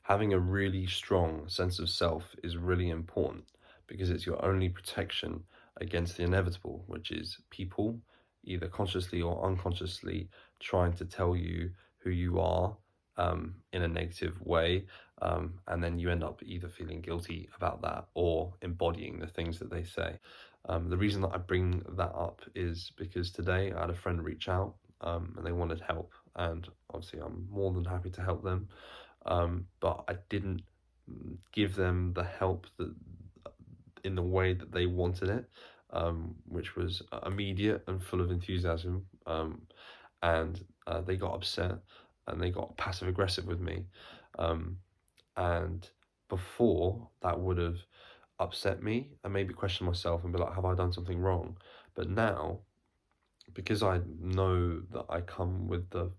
having a really strong sense of self is really important because it's your only protection against the inevitable, which is people, either consciously or unconsciously, trying to tell you who you are in a negative way. And then you end up either feeling guilty about that or embodying the things that they say. The reason that I bring that up is because today I had a friend reach out and they wanted help, and obviously I'm more than happy to help them. But I didn't give them the help that in the way that they wanted it, which was immediate and full of enthusiasm. And they got upset and they got passive aggressive with me. Um, and before that would have upset me and maybe question myself and be like, have I done something wrong? But now, because I know that I come with the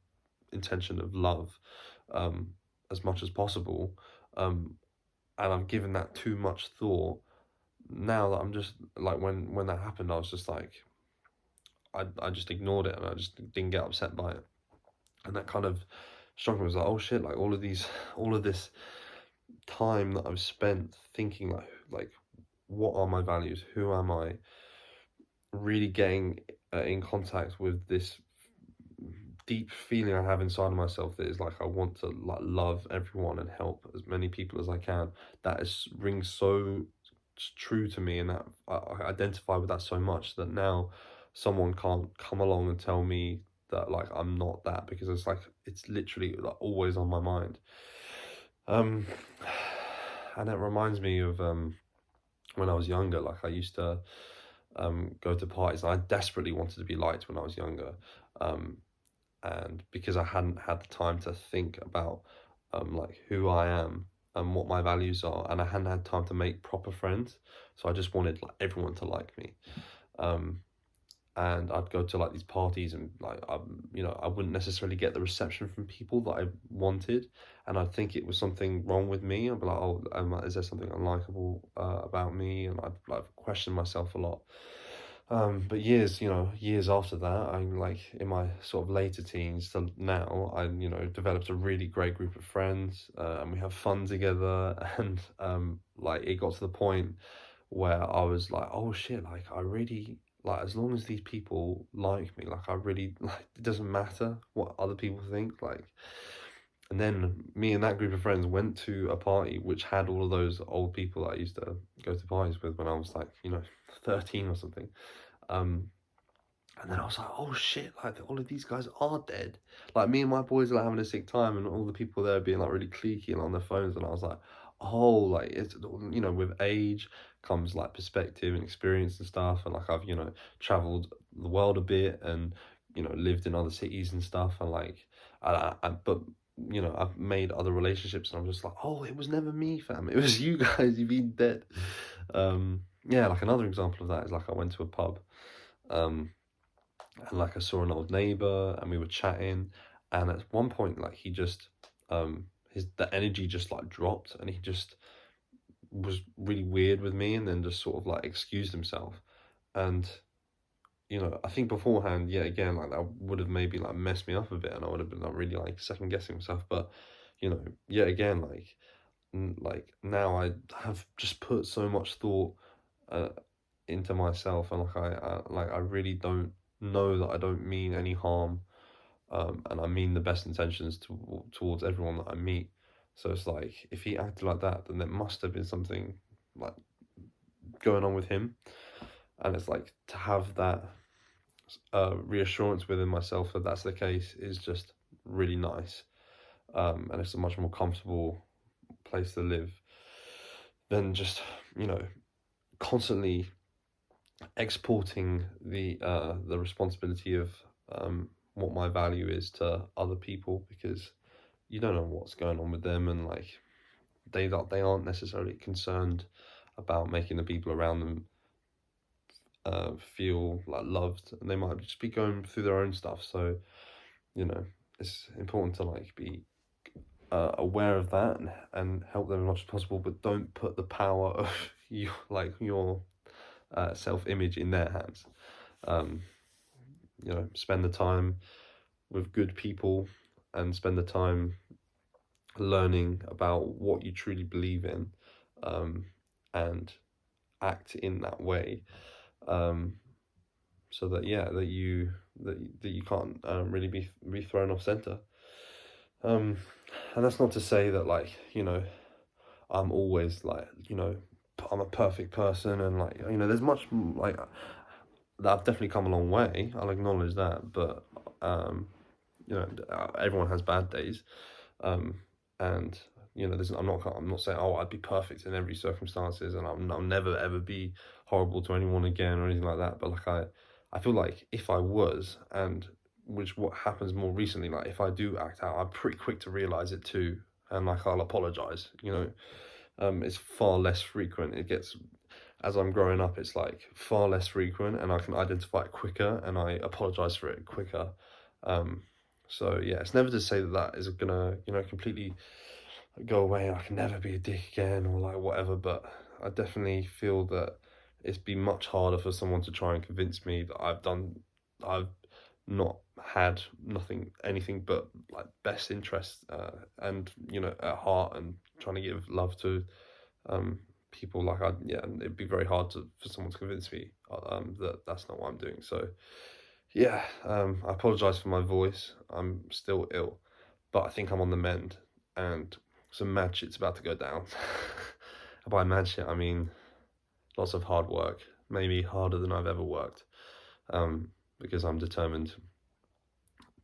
intention of love um, as much as possible, um, and I've given that too much thought. Now that I'm just like when that happened, I was just like I just ignored it and I just didn't get upset by it, and that kind of struck me. Was like, oh shit, like all of this time that I've spent thinking like what are my values? Who am I? Really getting in contact with this deep feeling I have inside of myself that is like I want to like love everyone and help as many people as I can. That is rings so true to me, and that I identify with that so much that now someone can't come along and tell me that like I'm not that, because it's like it's literally like always on my mind. Um, and it reminds me of when I was younger. Like I used to go to parties, and I desperately wanted to be liked when I was younger. Um, and because I hadn't had the time to think about like who I am and what my values are, and I hadn't had time to make proper friends, so I just wanted like everyone to like me. Um, and I'd go to like these parties and like I wouldn't necessarily get the reception from people that I wanted, and I'd think it was something wrong with me. I'd be like, oh, is there something unlikable about me? And I'd like question myself a lot. But years after that, I'm like in my sort of later teens to now, I developed a really great group of friends, and we have fun together, and like it got to the point where I was like, oh shit, like I really like as long as these people like me, like I really like it doesn't matter what other people think, like. And then me and that group of friends went to a party which had all of those old people that I used to go to parties with when I was like 13 or something. Um, and then I was like, oh shit, like all of these guys are dead. Like me and my boys are like, having a sick time, and all the people there being like really cliquey and on their phones. And I was like, oh, like it's, with age comes like perspective and experience and stuff. And like I've, traveled the world a bit and, lived in other cities and stuff. And like, but, I've made other relationships and I'm just like, oh, it was never me, fam. It was you guys, you've been dead. Yeah, like another example of that is like I went to a pub. Um, and like I saw an old neighbor and we were chatting, and at one point like he just his the energy just like dropped, and he just was really weird with me and then just sort of like excused himself. And I think beforehand, yeah, again, like that would have maybe like messed me up a bit and I would have been like really like second guessing myself. But yeah, again, like like now I have just put so much thought uh, into myself, and like I really don't know that I don't mean any harm, and I mean the best intentions towards everyone that I meet. So it's like if he acted like that, then there must have been something like going on with him, and it's like to have that reassurance within myself that that's the case is just really nice, and it's a much more comfortable place to live than just you know constantly exporting the responsibility of what my value is to other people, because you don't know what's going on with them, and like they aren't necessarily concerned about making the people around them feel like loved, and they might just be going through their own stuff. So you know it's important to like be aware of that and help them as much as possible, but don't put the power of you like your self-image in their hands. um, spend the time with good people and spend the time learning about what you truly believe in, um, and act in that way, um, so that yeah, that you can't really be thrown off center. Um, and that's not to say that, like, I'm always like, I'm a perfect person, and like, there's much like that. I've definitely come a long way. I'll acknowledge that, but um, everyone has bad days, um, and I'm not saying, oh, I'd be perfect in every circumstances, and I'll never ever be horrible to anyone again or anything like that. But like I feel like if I was, and which what happens more recently, like if I do act out, I'm pretty quick to realize it too, and like I'll apologize. It's far less frequent. It gets As I'm growing up, it's like far less frequent, and I can identify it quicker, and I apologize for it quicker. Um, so yeah, it's never to say that that is gonna, completely go away. I can never be a dick again or like whatever, but I definitely feel that it's been much harder for someone to try and convince me that I've not had anything but like best interest, and at heart, and trying to give love to um people. Like yeah, and it'd be very hard for someone to convince me that that's not what I'm doing. So yeah, I apologize for my voice. I'm still ill, but I think I'm on the mend, and some mad shit's about to go down. And by mad shit, I mean lots of hard work, maybe harder than I've ever worked, because I'm determined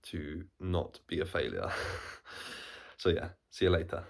to not be a failure. So yeah, see you later.